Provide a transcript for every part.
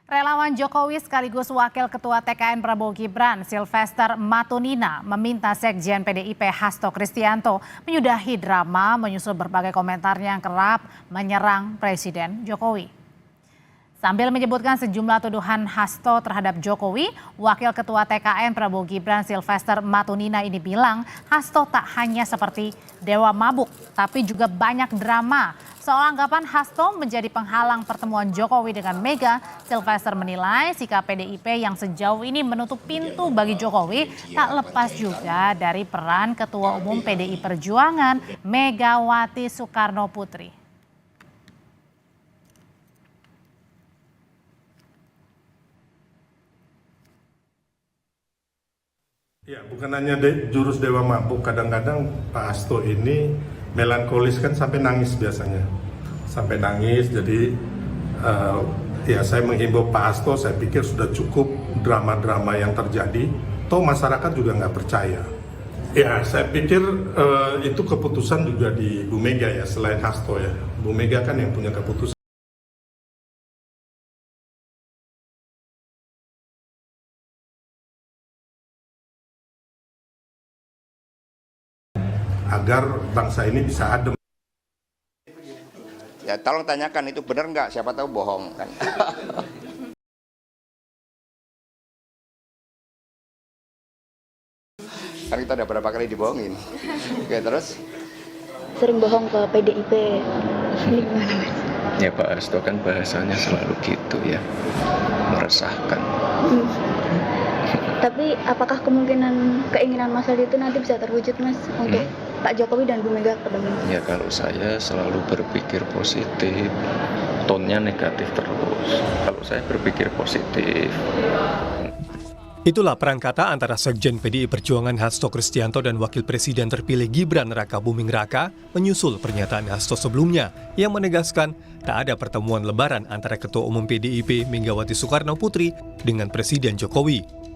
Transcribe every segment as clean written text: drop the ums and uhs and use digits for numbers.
Relawan Jokowi sekaligus Wakil Ketua TKN Prabowo Gibran, Sylvester Matunina, meminta Sekjen PDIP Hasto Kristianto menyudahi drama menyusul berbagai komentarnya yang kerap menyerang Presiden Jokowi. Sambil menyebutkan sejumlah tuduhan Hasto terhadap Jokowi, Wakil Ketua TKN Prabowo Gibran Sylvester Matunina ini bilang Hasto tak hanya seperti dewa mabuk, tapi juga banyak drama. Soal anggapan Hasto menjadi penghalang pertemuan Jokowi dengan Mega, Sylvester menilai sikap PDIP yang sejauh ini menutup pintu bagi Jokowi tak lepas juga dari peran Ketua Umum PDI Perjuangan Megawati Soekarno Putri. Ya, bukan hanya jurus dewa mabuk, kadang-kadang Pak Hasto ini melankolis kan sampai nangis biasanya. Sampai nangis, jadi ya saya menghimbau Pak Hasto, saya pikir sudah cukup drama-drama yang terjadi. Toh masyarakat juga nggak percaya. Ya, saya pikir itu keputusan juga di Bu Mega ya, selain Hasto ya. Bu Mega kan yang punya keputusan. Agar bangsa ini bisa adem. Ya tolong tanyakan itu benar nggak, siapa tahu bohong kan. Kan kita udah berapa kali dibohongin. Oke, terus? Sering bohong ke PDIP. Ini gimana, Mas? Ya Pak Hasto kan bahasanya selalu gitu ya, meresahkan. Tapi apakah keinginan Mas Aldi itu nanti bisa terwujud, Mas, untuk Pak Jokowi dan Bu Mega ketemu? Ya kalau saya selalu berpikir positif, tonnya negatif terus. Kalau saya berpikir positif. Itulah perang kata antara Sekjen PDI Perjuangan Hasto Kristianto dan Wakil Presiden terpilih Gibran Raka Buming Raka menyusul pernyataan Hasto sebelumnya yang menegaskan tak ada pertemuan lebaran antara Ketua Umum PDIP Megawati Soekarno Putri dengan Presiden Jokowi.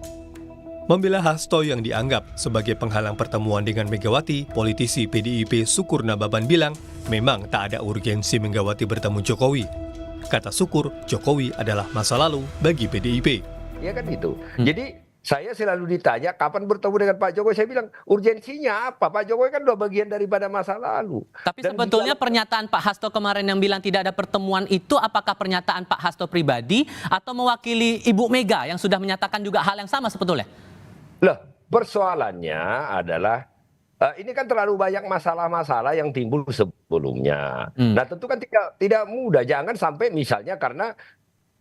Membela Hasto yang dianggap sebagai penghalang pertemuan dengan Megawati, politisi PDIP Sukur Nababan bilang memang tak ada urgensi Megawati bertemu Jokowi. Kata Sukur, Jokowi adalah masa lalu bagi PDIP. Ya kan itu. Jadi saya selalu ditanya kapan bertemu dengan Pak Jokowi, saya bilang urgensinya apa? Pak Jokowi kan udah bagian daripada masa lalu. Tapi sebetulnya pernyataan Pak Hasto kemarin yang bilang tidak ada pertemuan itu apakah pernyataan Pak Hasto pribadi atau mewakili Ibu Mega yang sudah menyatakan juga hal yang sama sebetulnya? Loh, persoalannya adalah ini kan terlalu banyak masalah-masalah yang timbul sebelumnya. Nah tentu kan tidak mudah, jangan sampai misalnya karena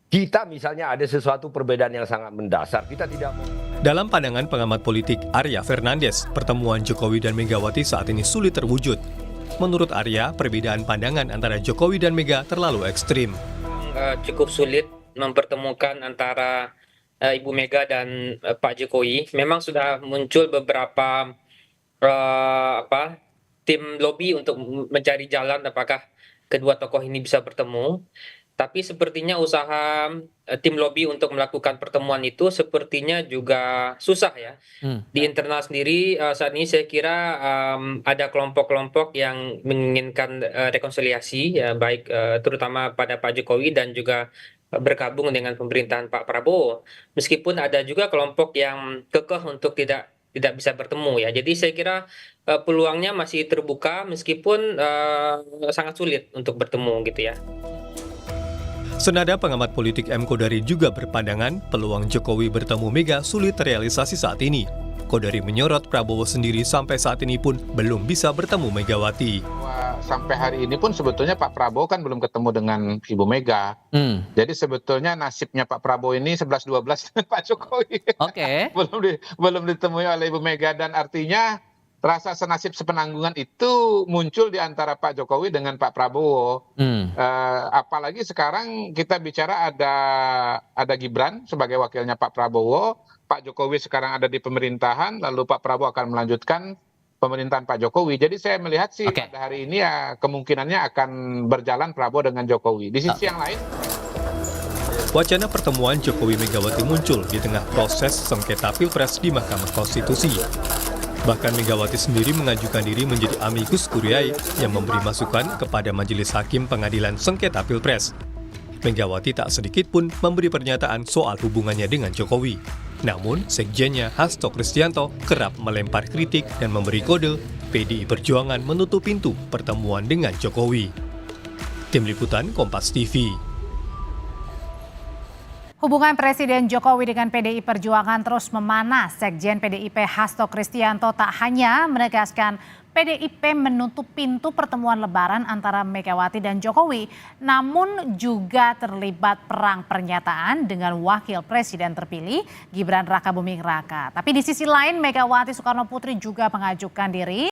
kita misalnya ada sesuatu perbedaan yang sangat mendasar, kita tidak mau. Dalam pandangan pengamat politik Arya Fernandes, pertemuan Jokowi dan Megawati saat ini sulit terwujud. Menurut Arya, perbedaan pandangan antara Jokowi dan Mega terlalu ekstrim. Cukup sulit mempertemukan antara Ibu Mega dan Pak Jokowi. Memang sudah muncul beberapa tim lobby untuk mencari jalan apakah kedua tokoh ini bisa bertemu. Tapi sepertinya usaha tim lobby untuk melakukan pertemuan itu sepertinya juga susah ya. Di internal sendiri saat ini saya kira ada kelompok-kelompok yang menginginkan rekonsiliasi, ya, baik terutama pada Pak Jokowi dan juga bergabung dengan pemerintahan Pak Prabowo. Meskipun ada juga kelompok yang kekeh untuk tidak bisa bertemu ya. Jadi saya kira peluangnya masih terbuka meskipun sangat sulit untuk bertemu gitu ya. Senada pengamat politik M. Kodari juga berpandangan peluang Jokowi bertemu Mega sulit terrealisasi saat ini. Kodari menyorot Prabowo sendiri sampai saat ini pun belum bisa bertemu Megawati. Sampai hari ini pun sebetulnya Pak Prabowo kan belum ketemu dengan Ibu Mega. Jadi sebetulnya nasibnya Pak Prabowo ini 11-12 dengan Pak Jokowi. Oke. belum ditemui oleh Ibu Mega, dan artinya rasa senasib sepenanggungan itu muncul di antara Pak Jokowi dengan Pak Prabowo. Apalagi sekarang kita bicara ada Gibran sebagai wakilnya Pak Prabowo, Pak Jokowi sekarang ada di pemerintahan, lalu Pak Prabowo akan melanjutkan pemerintahan Pak Jokowi. Jadi saya melihat sih pada hari ini ya kemungkinannya akan berjalan Prabowo dengan Jokowi. Di sisi yang lain, wacana pertemuan Jokowi Megawati muncul di tengah proses sengketa Pilpres di Mahkamah Konstitusi. Bahkan Megawati sendiri mengajukan diri menjadi amicus curiae yang memberi masukan kepada Majelis Hakim Pengadilan Sengketa Pilpres. Megawati tak sedikit pun memberi pernyataan soal hubungannya dengan Jokowi. Namun, sekjennya Hasto Kristianto kerap melempar kritik dan memberi kode PDI Perjuangan menutup pintu pertemuan dengan Jokowi. Tim Liputan Kompas TV. Hubungan Presiden Jokowi dengan PDI Perjuangan terus memanas. Sekjen PDIP Hasto Kristianto tak hanya menegaskan PDIP menutup pintu pertemuan Lebaran antara Megawati dan Jokowi, namun juga terlibat perang pernyataan dengan Wakil Presiden terpilih Gibran Rakabuming Raka. Tapi di sisi lain Megawati Soekarno Putri juga mengajukan diri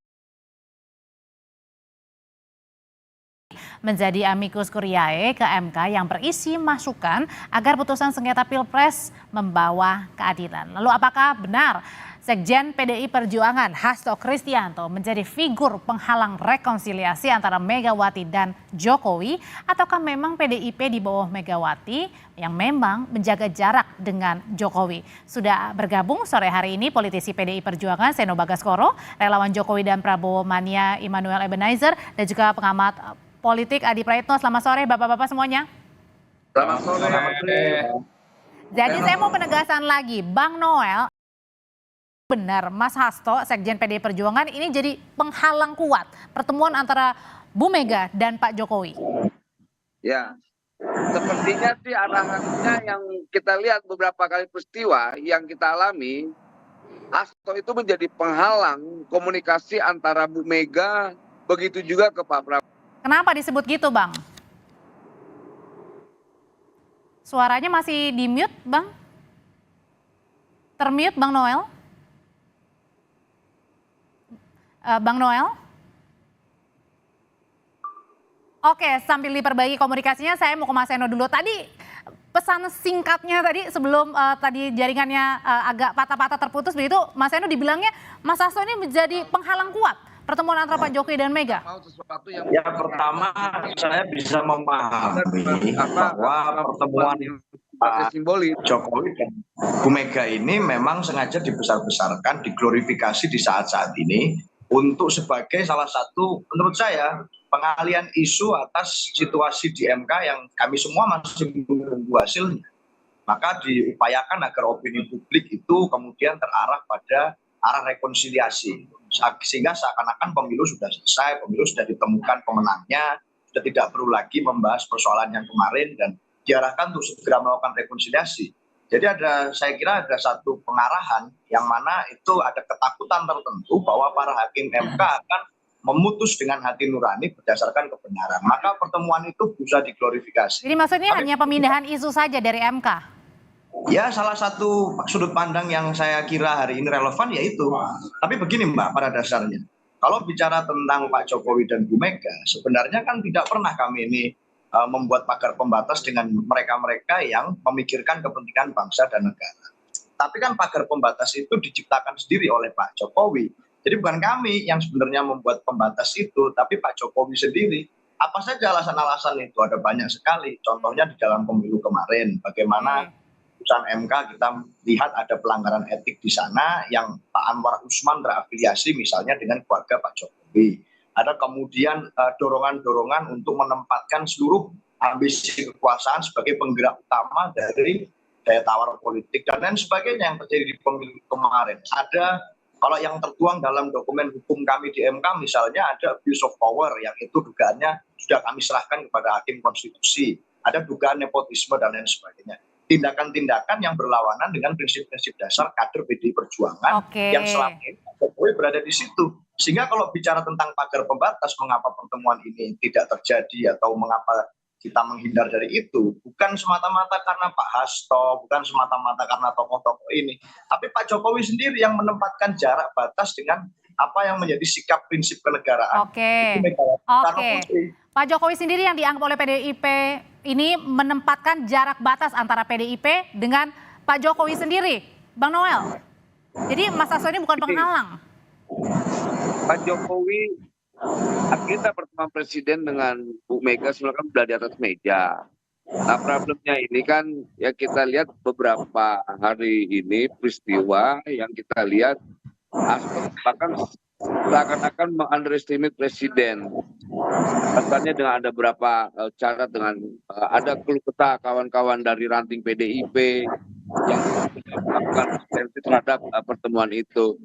menjadi amicus curiae ke MK yang berisi masukan agar putusan sengketa Pilpres membawa keadilan. Lalu apakah benar Sekjen PDI Perjuangan Hasto Kristianto menjadi figur penghalang rekonsiliasi antara Megawati dan Jokowi, ataukah memang PDIP di bawah Megawati yang memang menjaga jarak dengan Jokowi? Sudah bergabung sore hari ini politisi PDI Perjuangan Seno Bagaskoro, relawan Jokowi dan Prabowo Mania Immanuel Ebenezer, dan juga pengamat politik Adi Praitno. Selamat sore Bapak-bapak semuanya. Selamat sore. Jadi saya mau penegasan lagi, Bang Noel, benar Mas Hasto, Sekjen PDI Perjuangan ini jadi penghalang kuat pertemuan antara Bu Mega dan Pak Jokowi? Ya, sepertinya sih arahannya yang kita lihat beberapa kali peristiwa yang kita alami, Hasto itu menjadi penghalang komunikasi antara Bu Mega, begitu juga ke Pak Prabowo. Kenapa disebut gitu, Bang? Suaranya masih di mute, Bang? Termute, Bang Noel? Bang Noel? Oke, sambil diperbaiki komunikasinya, saya mau ke Mas Seno dulu. Tadi pesan singkatnya tadi sebelum tadi jaringannya agak patah-patah terputus begitu, Mas Seno dibilangnya Mas Hasto ini menjadi penghalang kuat pertemuan antara Pak Jokowi dan Mega. Ya, pertama saya bisa memahami bahwa pertemuan Pak Jokowi dan Bu Mega ini memang sengaja dibesar-besarkan, diglorifikasi di saat-saat ini untuk sebagai salah satu menurut saya pengalian isu atas situasi di MK yang kami semua masih menunggu hasilnya. Maka diupayakan agar opini publik itu kemudian terarah pada arah rekonsiliasi. Sehingga seakan-akan pemilu sudah selesai, pemilu sudah ditemukan pemenangnya, sudah tidak perlu lagi membahas persoalan yang kemarin dan diarahkan untuk segera melakukan rekonsiliasi. Jadi saya kira ada satu pengarahan yang mana itu ada ketakutan tertentu bahwa para hakim MK akan memutus dengan hati nurani berdasarkan kebenaran. Maka pertemuan itu bisa diglorifikasi. Jadi maksudnya hanya pemindahan isu saja dari MK? Ya, salah satu sudut pandang yang saya kira hari ini relevan yaitu. Tapi begini Mbak, pada dasarnya. Kalau bicara tentang Pak Jokowi dan Bu Mega, sebenarnya kan tidak pernah kami ini membuat pagar pembatas dengan mereka-mereka yang memikirkan kepentingan bangsa dan negara. Tapi kan pagar pembatas itu diciptakan sendiri oleh Pak Jokowi. Jadi bukan kami yang sebenarnya membuat pembatas itu, tapi Pak Jokowi sendiri. Apa saja alasan-alasan itu? Ada banyak sekali. Contohnya di dalam pemilu kemarin, bagaimana putusan MK kita lihat ada pelanggaran etik di sana yang Pak Anwar Usman terafiliasi misalnya dengan keluarga Pak Jokowi. Ada kemudian dorongan-dorongan untuk menempatkan seluruh ambisi kekuasaan sebagai penggerak utama dari daya tawar politik dan lain sebagainya yang terjadi di pemilu kemarin. Ada kalau yang tertuang dalam dokumen hukum kami di MK misalnya ada abuse of power yang itu dugaannya sudah kami serahkan kepada hakim konstitusi. Ada dugaan nepotisme dan lain sebagainya. Tindakan-tindakan yang berlawanan dengan prinsip-prinsip dasar kader PDI Perjuangan yang selama ini Jokowi berada di situ. Sehingga kalau bicara tentang pagar pembatas, mengapa pertemuan ini tidak terjadi atau mengapa kita menghindar dari itu, bukan semata-mata karena Pak Hasto, bukan semata-mata karena tokoh-tokoh ini, tapi Pak Jokowi sendiri yang menempatkan jarak batas dengan apa yang menjadi sikap prinsip kenegaraan. Oke. Pak Jokowi sendiri yang dianggap oleh PDIP ini menempatkan jarak batas antara PDIP dengan Pak Jokowi sendiri, Bang Noel. Jadi Mas Hasto ini bukan penghalang. Pak Jokowi, agenda pertemuan presiden dengan Bu Mega sebenarnya sudah di atas meja. Nah problemnya ini kan ya kita lihat beberapa hari ini peristiwa yang kita lihat Hasto bahkan seakan-akan meng-underestimate presiden. Rasanya dengan ada beberapa cara dengan ada keluh kesah kawan-kawan dari ranting PDIP yang melakukan resistensi terhadap pertemuan itu.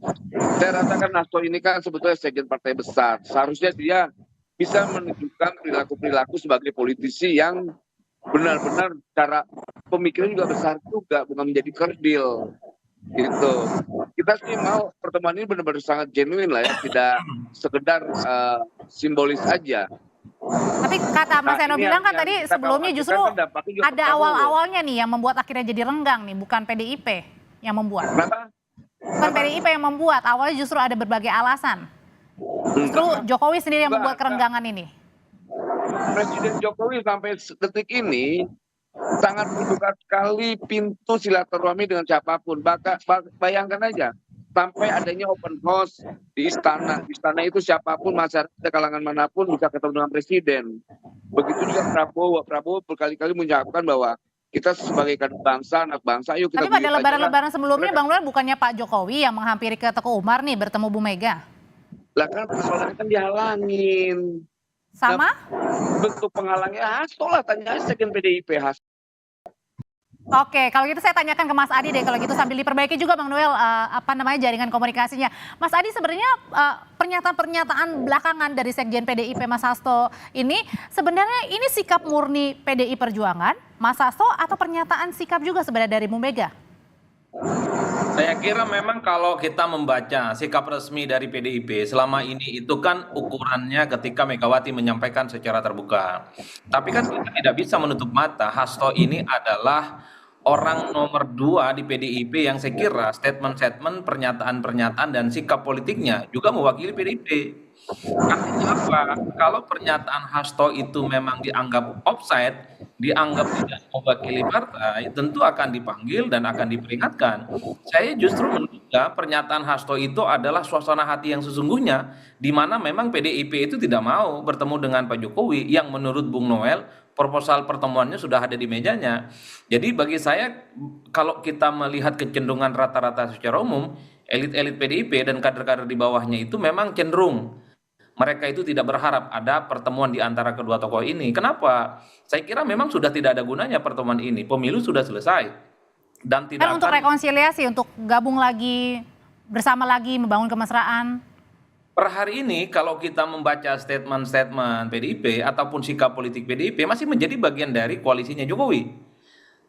Saya rasakan Hasto ini kan sebetulnya sekjen partai besar. Seharusnya dia bisa menunjukkan perilaku-perilaku sebagai politisi yang benar-benar cara pemikiran juga besar juga, bukan menjadi kerdil. Gitu. Kita sih mau pertemuan ini benar-benar sangat genuine lah ya, tidak sekedar simbolis aja. Tapi kata Mas Eno bilang kan tadi sebelumnya justru ada awal-awalnya nih yang membuat akhirnya jadi renggang nih, bukan PDIP yang membuat. Kenapa? Bukan PDIP yang membuat, awalnya justru ada berbagai alasan. Justru Jokowi sendiri yang membuat kerenggangan ini. Presiden Jokowi sampai detik ini sangat membuka sekali pintu silaturahmi dengan siapapun. Bayangkan aja, sampai adanya open house di istana. Di istana itu siapapun, masyarakat kalangan manapun bisa ketemu dengan presiden. Begitu juga Prabowo berkali-kali mengucapkan bahwa kita sebagai kader bangsa, anak bangsa, yuk kita. Tapi pada lebaran-lebaran sebelumnya, Bang Noel, bukannya Pak Jokowi yang menghampiri ke Teguh Umar nih bertemu Bu Mega? Lah kan persoalannya kan dihalangin. Sama? Bentuk penghalangnya Hasto lah, tanya aja sekjen PDIP Hasto. Oke, kalau gitu saya tanyakan ke Mas Adi deh, kalau gitu sambil diperbaiki juga Bang Noel jaringan komunikasinya. Mas Adi, sebenarnya pernyataan belakangan dari Sekjen PDIP Mas Hasto ini sebenarnya ini sikap murni PDI Perjuangan Mas Hasto atau pernyataan sikap juga sebenarnya dari Bu Mega? Saya kira memang kalau kita membaca sikap resmi dari PDIP selama ini itu kan ukurannya ketika Megawati menyampaikan secara terbuka. Tapi kan kita tidak bisa menutup mata Hasto ini adalah orang nomor 2 di PDIP yang saya kira statement-statement, pernyataan-pernyataan dan sikap politiknya juga mewakili PDIP. Artinya apa? Kalau pernyataan Hasto itu memang dianggap offside, dianggap tidak mewakili partai, tentu akan dipanggil dan akan diperingatkan. Saya justru menduga pernyataan Hasto itu adalah suasana hati yang sesungguhnya, di mana memang PDIP itu tidak mau bertemu dengan Pak Jokowi, yang menurut Bung Noel, proposal pertemuannya sudah ada di mejanya. Jadi bagi saya, kalau kita melihat kecenderungan rata-rata secara umum, elit-elit PDIP dan kader-kader di bawahnya itu memang cenderung mereka itu tidak berharap ada pertemuan di antara kedua tokoh ini. Kenapa? Saya kira memang sudah tidak ada gunanya pertemuan ini. Pemilu sudah selesai dan tidak kan untuk rekonsiliasi, untuk gabung lagi, bersama lagi, membangun kemesraan. Per hari ini kalau kita membaca statement-statement PDIP ataupun sikap politik PDIP masih menjadi bagian dari koalisinya Jokowi.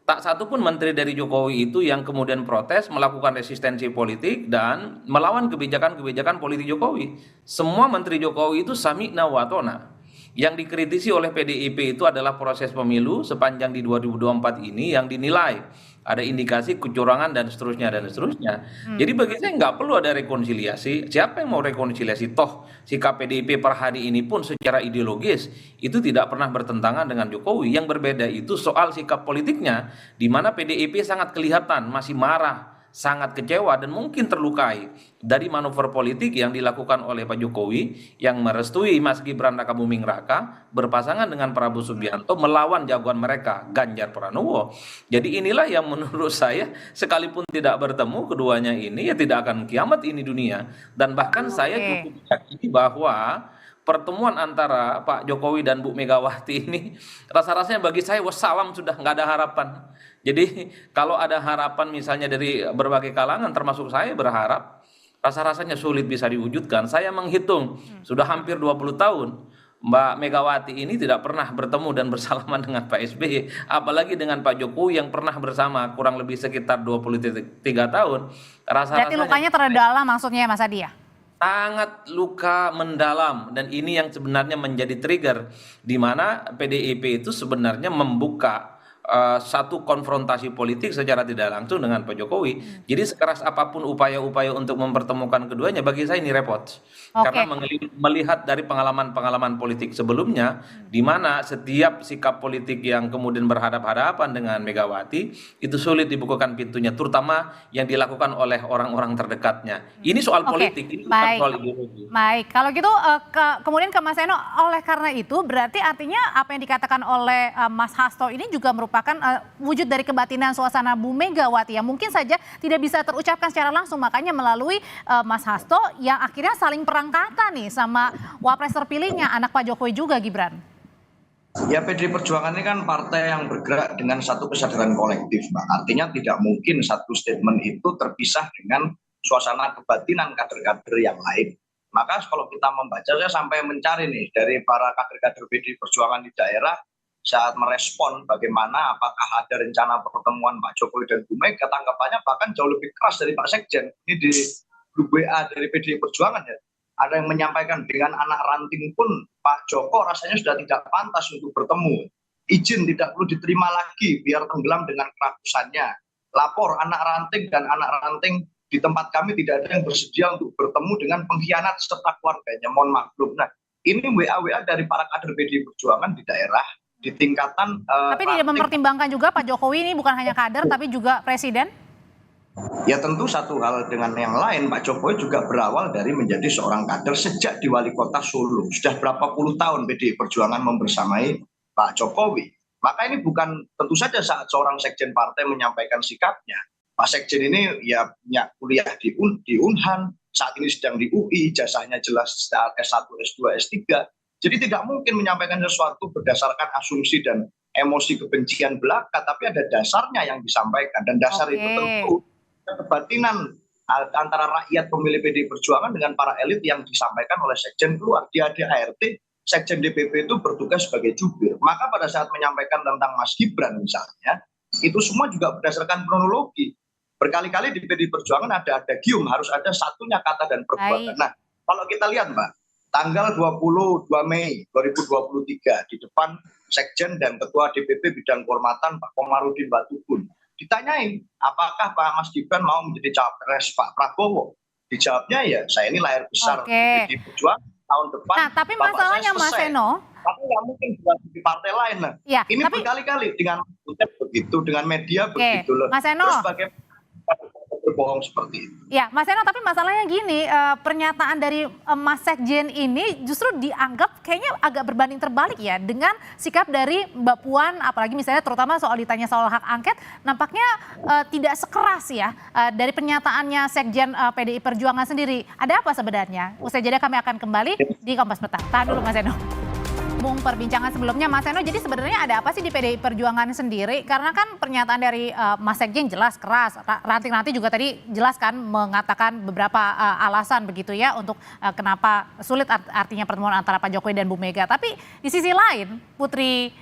Tak satu pun menteri dari Jokowi itu yang kemudian protes, melakukan resistensi politik dan melawan kebijakan-kebijakan politik Jokowi. Semua menteri Jokowi itu sami'na wa ta'na. Yang dikritisi oleh PDIP itu adalah proses pemilu sepanjang di 2024 ini yang dinilai ada indikasi kecurangan dan seterusnya dan seterusnya. Jadi bagi saya nggak perlu ada rekonsiliasi. Siapa yang mau rekonsiliasi? Toh sikap PDIP per hari ini pun secara ideologis itu tidak pernah bertentangan dengan Jokowi. Yang berbeda itu soal sikap politiknya, di mana PDIP sangat kelihatan masih marah, sangat kecewa dan mungkin terlukai dari manuver politik yang dilakukan oleh Pak Jokowi yang merestui Mas Gibran Rakabuming Raka berpasangan dengan Prabowo Subianto melawan jagoan mereka Ganjar Pranowo. Jadi inilah yang menurut saya sekalipun tidak bertemu keduanya ini ya tidak akan kiamat ini dunia. Dan bahkan saya cukup yakini bahwa pertemuan antara Pak Jokowi dan Bu Megawati ini rasa-rasanya bagi saya wassalam, sudah nggak ada harapan. Jadi kalau ada harapan misalnya dari berbagai kalangan termasuk saya berharap rasa-rasanya sulit bisa diwujudkan. Saya menghitung sudah hampir 20 tahun Mbak Megawati ini tidak pernah bertemu dan bersalaman dengan Pak SBY, apalagi dengan Pak Jokowi yang pernah bersama kurang lebih sekitar 23 tahun. Berarti lukanya terdalam maksudnya Mas Adi ya? Sangat luka mendalam, dan ini yang sebenarnya menjadi trigger di mana PDIP itu sebenarnya membuka satu konfrontasi politik secara tidak langsung dengan Pak Jokowi. Jadi sekeras apapun upaya-upaya untuk mempertemukan keduanya, bagi saya ini repot. Karena melihat dari pengalaman-pengalaman politik sebelumnya, di mana setiap sikap politik yang kemudian berhadapan-hadapan dengan Megawati, itu sulit dibukakan pintunya, terutama yang dilakukan oleh orang-orang terdekatnya. Ini soal politik, ini bukan soal ideologi. Baik, kalau gitu kemudian ke Mas Eno, oleh karena itu berarti artinya apa yang dikatakan oleh Mas Hasto ini juga merupakan merupakan wujud dari kebatinan suasana Bu Megawati yang mungkin saja tidak bisa terucapkan secara langsung, makanya melalui Mas Hasto yang akhirnya saling perangkata nih sama wapres terpilihnya anak Pak Jokowi juga, Gibran. Ya, PDI Perjuangan ini kan partai yang bergerak dengan satu kesadaran kolektif, Mbak. Artinya tidak mungkin satu statement itu terpisah dengan suasana kebatinan kader-kader yang lain. Maka kalau kita membaca, saya sampai mencari nih dari para kader-kader PDI Perjuangan di daerah saat merespon bagaimana apakah ada rencana pertemuan Pak Jokowi dan Bu Mega, tanggapannya bahkan jauh lebih keras dari Pak Sekjen. Ini di grup WA dari PDI Perjuangan ya. Ada yang menyampaikan dengan anak ranting pun Pak Joko rasanya sudah tidak pantas untuk bertemu. Izin tidak perlu diterima lagi biar tenggelam dengan kerakusannya. Lapor anak ranting dan anak ranting di tempat kami tidak ada yang bersedia untuk bertemu dengan pengkhianat serta keluarganya. Mohon maklum. Nah, ini WA dari para kader PDI Perjuangan di daerah di tingkatan. Tapi tidak mempertimbangkan juga Pak Jokowi ini bukan hanya kader tapi juga presiden? Ya tentu satu hal dengan yang lain, Pak Jokowi juga berawal dari menjadi seorang kader sejak di wali kota Solo. Sudah berapa puluh tahun PDI Perjuangan membersamai Pak Jokowi. Maka ini bukan tentu saja saat seorang sekjen partai menyampaikan sikapnya. Pak Sekjen ini ya punya kuliah di Unhan, saat ini sedang di UI, jasanya jelas saat S1, S2, S3. Jadi tidak mungkin menyampaikan sesuatu berdasarkan asumsi dan emosi kebencian belaka, tapi ada dasarnya yang disampaikan. Dan dasar itu tentu kebatinan antara rakyat pemilih PDI Perjuangan dengan para elit yang disampaikan oleh Sekjen keluar. Di ADART, Sekjen DPP itu bertugas sebagai jubir. Maka pada saat menyampaikan tentang Mas Gibran misalnya, itu semua juga berdasarkan kronologi. Berkali-kali di PDI Perjuangan ada adagium, harus ada satunya kata dan perbuatan. Nah, kalau kita lihat Mbak, tanggal 22 Mei 2023 di depan Sekjen dan Ketua DPP Bidang Kehormatan Pak Komarudin Watubun, ditanyain apakah Pak Mas Gibran mau menjadi cawapres Pak Prabowo. Dijawabnya ya saya ini layar besar PDI Perjuangan tahun depan. Nah, tapi masalahnya Mas Seno, tapi nggak mungkin di partai lain. Nah, ya, ini tapi berkali-kali dengan begitu, dengan media begitu loh. Mas Seno, terus bagaimana berbohong seperti itu. Ya, Mas Seno, tapi masalahnya gini, pernyataan dari Mas Sekjen ini justru dianggap kayaknya agak berbanding terbalik ya dengan sikap dari Mbak Puan, apalagi misalnya terutama soal ditanya soal hak angket, nampaknya tidak sekeras ya dari pernyataannya Sekjen PDI Perjuangan sendiri. Ada apa sebenarnya? Usai jeda kami akan kembali di Kompas Petang. Tahan dulu Mas Seno. Perbincangan sebelumnya Mas Seno, jadi sebenarnya ada apa sih di PDI Perjuangan sendiri? Karena kan pernyataan dari Mas Sekjen jelas keras, ranting-ranting juga tadi jelas kan mengatakan beberapa alasan begitu ya untuk kenapa sulit artinya pertemuan antara Pak Jokowi dan Bu Mega. Tapi di sisi lain Putri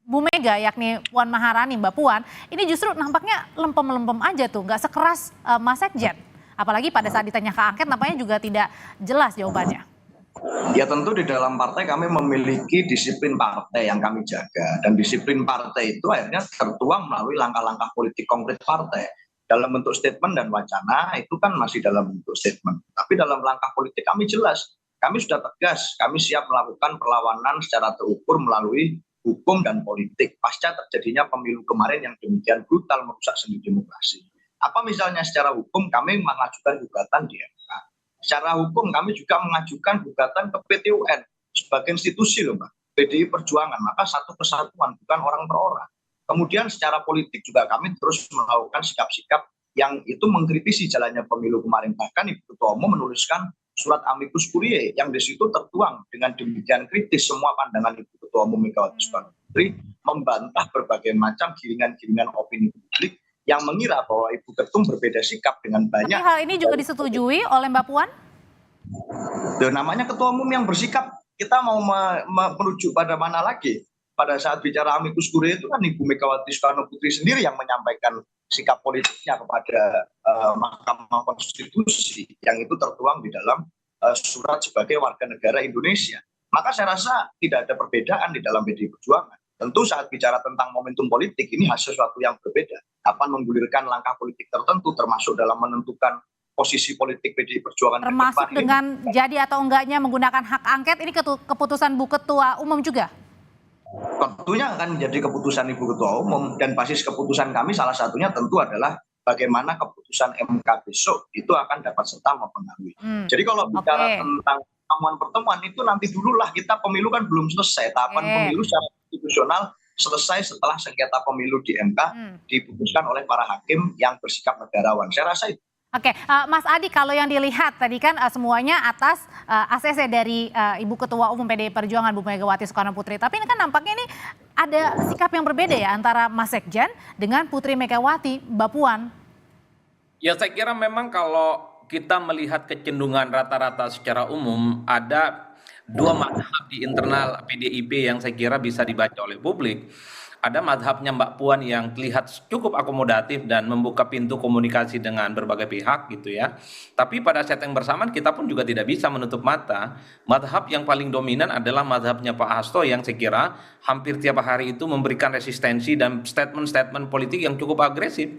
Bu Mega yakni Puan Maharani, Mbak Puan, ini justru nampaknya lempem-lempem aja tuh, nggak sekeras Mas Sekjen. Apalagi pada saat ditanya hak angket nampaknya juga tidak jelas jawabannya. Ya tentu di dalam partai kami memiliki disiplin partai yang kami jaga. Dan disiplin partai itu akhirnya tertuang melalui langkah-langkah politik konkret partai. Dalam bentuk statement dan wacana itu kan masih dalam bentuk statement. Tapi dalam langkah politik kami jelas. Kami sudah tegas, kami siap melakukan perlawanan secara terukur melalui hukum dan politik. Pasca terjadinya pemilu kemarin yang demikian brutal merusak seni demokrasi. Apa misalnya secara hukum kami mengajukan gugatan di MK. Secara hukum kami juga mengajukan gugatan ke PT UN sebagai institusi loh Mbak, PDI Perjuangan, maka satu kesatuan bukan orang per orang. Kemudian secara politik juga kami terus melakukan sikap-sikap yang itu mengkritisi jalannya pemilu kemarin. Bahkan Ibu Ketua Umum menuliskan surat amicus curiae yang di situ tertuang dengan demikian kritis semua pandangan Ibu Ketua Umum Megawati Soekarno Putri, membantah berbagai macam giringan-giringan opini publik yang mengira bahwa Ibu Ketum berbeda sikap dengan banyak. Tapi hal ini juga disetujui oleh Mbak Puan? Namanya Ketua Umum yang bersikap, kita mau menuju pada mana lagi? Pada saat bicara amicus curiae itu kan Ibu Megawati Soekarno Putri sendiri yang menyampaikan sikap politiknya kepada Mahkamah Konstitusi yang itu tertuang di dalam surat sebagai warga negara Indonesia. Maka saya rasa tidak ada perbedaan di dalam PDI Perjuangan. Tentu saat bicara tentang momentum politik ini sesuatu yang berbeda. Akan menggulirkan langkah politik tertentu termasuk dalam menentukan posisi politik PDI Perjuangan. Termasuk dengan jadi atau enggaknya menggunakan hak angket, ini keputusan Bu Ketua Umum juga? Tentunya akan menjadi keputusan Ibu Ketua Umum dan basis keputusan kami salah satunya tentu adalah bagaimana keputusan MK besok itu akan dapat serta mempengaruhi. Jadi kalau bicara tentang pertemuan-pertemuan itu nanti dululah, kita pemilu kan belum selesai, tahapan pemilu secara konstitusional selesai setelah sengketa pemilu di MK diputuskan oleh para hakim yang bersikap negarawan. Saya rasa itu. Oke, Mas Adi, kalau yang dilihat tadi kan semuanya atas ACC dari Ibu Ketua Umum PDI Perjuangan Bu Megawati Soekarno Putri. Tapi ini kan nampaknya ini ada sikap yang berbeda ya antara Mas Sekjen dengan Putri Megawati, Mbak Puan. Ya saya kira memang kalau kita melihat kecenderungan rata-rata secara umum ada dua mazhab di internal PDIP yang saya kira bisa dibaca oleh publik. Ada mazhabnya Mbak Puan yang terlihat cukup akomodatif dan membuka pintu komunikasi dengan berbagai pihak gitu ya. Tapi pada saat yang bersamaan kita pun juga tidak bisa menutup mata. Mazhab yang paling dominan adalah mazhabnya Pak Hasto yang saya kira hampir tiap hari itu memberikan resistensi dan statement-statement politik yang cukup agresif.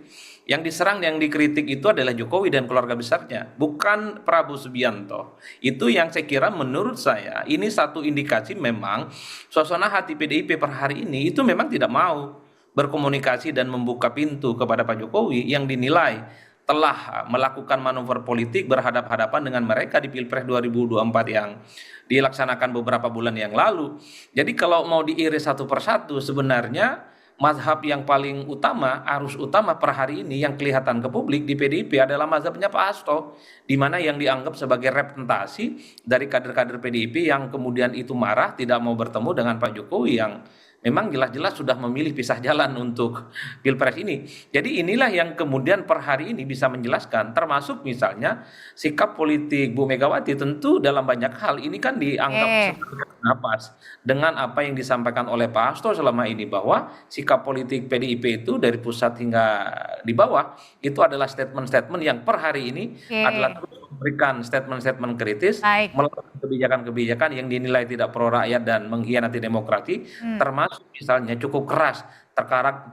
Yang diserang, yang dikritik itu adalah Jokowi dan keluarga besarnya, bukan Prabowo Subianto. Itu yang saya kira menurut saya ini satu indikasi memang suasana hati PDIP per hari ini itu memang tidak mau berkomunikasi dan membuka pintu kepada Pak Jokowi yang dinilai telah melakukan manuver politik berhadap-hadapan dengan mereka di Pilpres 2024 yang dilaksanakan beberapa bulan yang lalu. Jadi kalau mau diiris satu persatu sebenarnya mazhab yang paling utama, arus utama per hari ini yang kelihatan ke publik di PDIP adalah mazhabnya Pak Hasto, di mana yang dianggap sebagai representasi dari kader-kader PDIP yang kemudian itu marah, tidak mau bertemu dengan Pak Jokowi yang memang jelas-jelas sudah memilih pisah jalan untuk Pilpres ini. Jadi inilah yang kemudian per hari ini bisa menjelaskan, termasuk misalnya sikap politik Bu Megawati tentu dalam banyak hal ini kan dianggap napas dengan apa yang disampaikan oleh Pak Hasto selama ini bahwa sikap politik PDIP itu dari pusat hingga di bawah itu adalah statement-statement yang per hari ini adalah terus memberikan statement-statement kritis melakukan kebijakan-kebijakan yang dinilai tidak pro rakyat dan mengkhianati demokrasi, termasuk misalnya cukup keras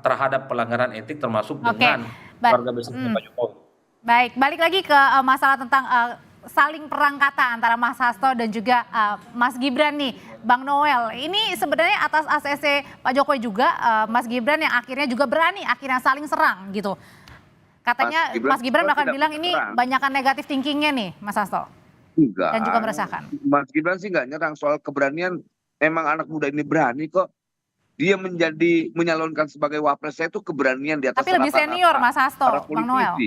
terhadap pelanggaran etik termasuk dengan keluarga besar Pak Jokowi. Baik, balik lagi ke masalah tentang saling perang kata antara Mas Hasto dan juga Mas Gibran nih, Bang Noel. Ini sebenarnya atas ACC Pak Jokowi juga Mas Gibran yang akhirnya juga berani akhirnya saling serang gitu. Katanya Mas Gibran bahkan bilang ini banyakan negatif thinkingnya nih Mas Hasto. Enggak. Dan juga meresahkan. Mas Gibran sih nggak nyerang soal keberanian. Emang anak muda ini berani kok. Dia menyalonkan sebagai wapres saya itu keberanian di atas tapi lebih senior Mas Hasto, Bang Noel.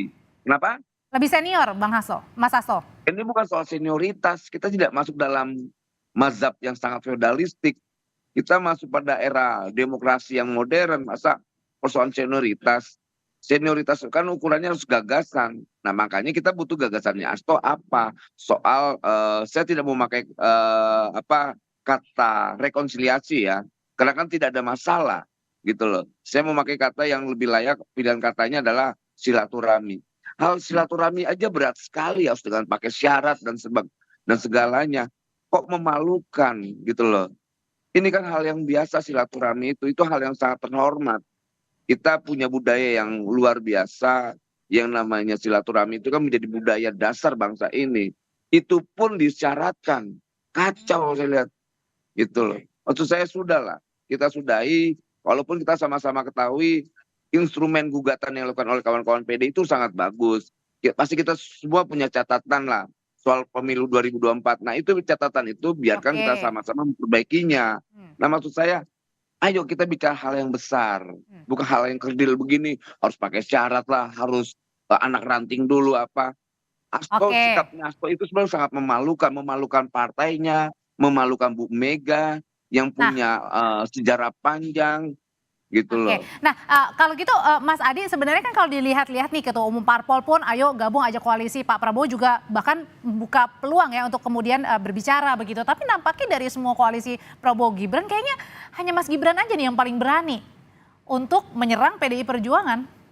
Kenapa? Lebih senior Bang Hasto, Mas Hasto. Ini bukan soal senioritas. Kita tidak masuk dalam mazhab yang sangat feodalistik. Kita masuk pada era demokrasi yang modern. Masa persoalan senioritas? Senioritas kan ukurannya harus gagasan. Nah makanya kita butuh gagasannya Hasto apa? Soal saya tidak mau memakai kata rekonsiliasi ya. Karena kan tidak ada masalah gitu loh. Saya memakai kata yang lebih layak, pilihan katanya adalah silaturahmi. Hal silaturahmi aja berat sekali harus dengan pakai syarat dan segalanya. Kok memalukan gitu loh. Ini kan hal yang biasa silaturahmi itu hal yang sangat terhormat. Kita punya budaya yang luar biasa yang namanya silaturahmi itu kan menjadi budaya dasar bangsa ini. Itu pun disyaratkan. Kacau saya lihat. Gitu loh. Maksud saya sudahlah. Kita sudahi, walaupun kita sama-sama ketahui instrumen gugatan yang dilakukan oleh kawan-kawan PD itu sangat bagus. Ya, pasti kita semua punya catatan lah soal pemilu 2024. Nah itu catatan itu biarkan kita sama-sama memperbaikinya. Nah maksud saya, ayo kita bicara hal yang besar. Bukan hal yang kerdil begini, harus pakai syarat lah, harus anak ranting dulu apa. Sikapnya Hasto itu sebenarnya sangat memalukan partainya, memalukan Bu Mega, yang punya sejarah panjang gitu loh. Nah kalau gitu Mas Adi sebenarnya kan kalau dilihat-lihat nih Ketua Umum Parpol pun ayo gabung aja koalisi, Pak Prabowo juga bahkan membuka peluang ya untuk kemudian berbicara begitu. Tapi nampaknya dari semua koalisi Prabowo Gibran kayaknya hanya Mas Gibran aja nih yang paling berani untuk menyerang PDI Perjuangan.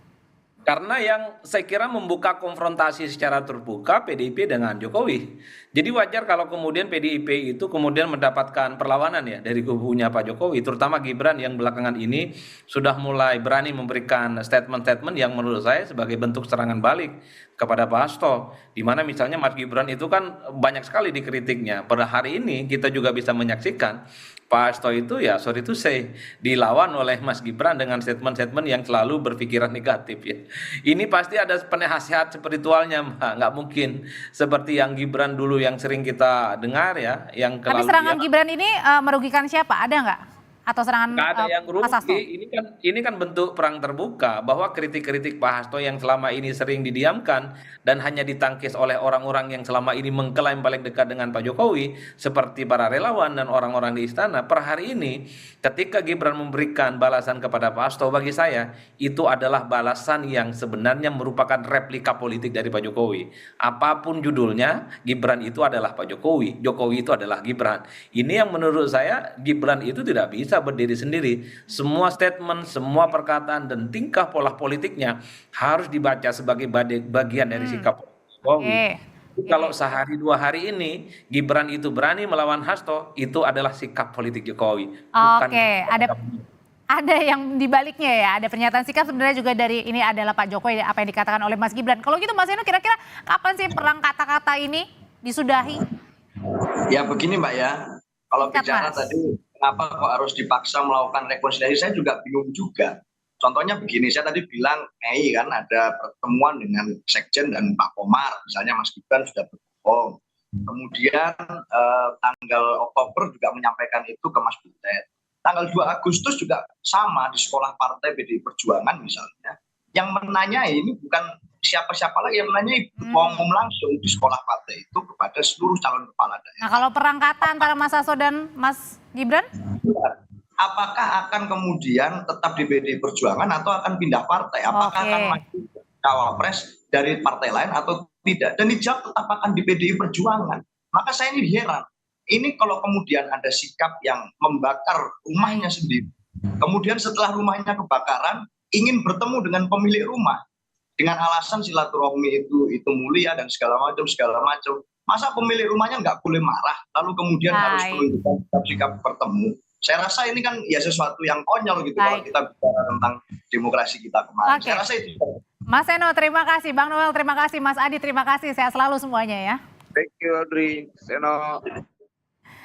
Karena yang saya kira membuka konfrontasi secara terbuka PDIP dengan Jokowi. Jadi wajar kalau kemudian PDIP itu kemudian mendapatkan perlawanan ya dari kubunya Pak Jokowi. Terutama Gibran yang belakangan ini sudah mulai berani memberikan statement-statement yang menurut saya sebagai bentuk serangan balik kepada Pak Hasto. Dimana misalnya Mas Gibran itu kan banyak sekali dikritiknya. Pada hari ini kita juga bisa menyaksikan Pak Hasto itu ya sorry to say dilawan oleh Mas Gibran dengan statement-statement yang selalu berpikiran negatif ya. Ini pasti ada penasehat spiritualnya Mbak, nggak mungkin seperti yang Gibran dulu yang sering kita dengar ya. Yang tapi serangan Gibran ini merugikan siapa? Ada nggak? atau serangan Nggak ada yang Mas Hasto? rugi. Ini kan bentuk perang terbuka bahwa kritik-kritik Pak Hasto yang selama ini sering didiamkan dan hanya ditangkis oleh orang-orang yang selama ini mengklaim paling dekat dengan Pak Jokowi seperti para relawan dan orang-orang di istana. Per hari ini ketika Gibran memberikan balasan kepada Pak Hasto, bagi saya itu adalah balasan yang sebenarnya merupakan replika politik dari Pak Jokowi. Apapun judulnya, Gibran itu adalah Pak Jokowi, Jokowi itu adalah Gibran. Ini yang menurut saya Gibran itu tidak bisa berdiri sendiri. Semua statement, semua perkataan dan tingkah pola politiknya harus dibaca sebagai bagian dari sikap Jokowi. Kalau sehari 2 hari ini Gibran itu berani melawan Hasto, itu adalah sikap politik Jokowi. Oke, ada yang dibaliknya ya, ada pernyataan sikap sebenarnya juga dari ini adalah Pak Jokowi apa yang dikatakan oleh Mas Gibran. Kalau gitu Mas Eno, kira-kira kapan sih perang kata-kata ini disudahi? Ya begini Mbak ya, kalau bicara tadi kenapa kok harus dipaksa melakukan rekonsiliasi, saya juga bingung juga. Contohnya begini, saya tadi bilang Mei kan ada pertemuan dengan Sekjen dan Pak Komar, misalnya Mas Gibran sudah berbohong. Kemudian tanggal Oktober juga menyampaikan itu ke Mas Butet. Tanggal 2 Agustus juga sama di sekolah partai PDI Perjuangan misalnya. Yang menanyai ini bukan siapa-siapa lagi, yang menanyai Ketua Umum langsung di sekolah partai itu kepada seluruh calon kepala daerah. Nah, kalau perang kata antara Mas Hasto dan Mas Gibran? Apakah akan kemudian tetap di PDI Perjuangan atau akan pindah partai? Apakah akan maju cawapres dari partai lain atau tidak? Dan dijawab tetap akan di PDI Perjuangan. Maka saya ini heran. Ini kalau kemudian ada sikap yang membakar rumahnya sendiri. Kemudian setelah rumahnya kebakaran, ingin bertemu dengan pemilik rumah. Dengan alasan silaturahmi itu mulia dan segala macam. Masa pemilik rumahnya nggak boleh marah, lalu kemudian harus menunjukkan sikap bertemu. Saya rasa ini kan ya sesuatu yang konyol gitu kalau kita bicara tentang demokrasi kita kemarin. Saya rasa itu. Mas Eno, terima kasih. Bang Noel, terima kasih. Mas Adi, terima kasih. Sehat selalu semuanya ya. Thank you, Audrey. Seno.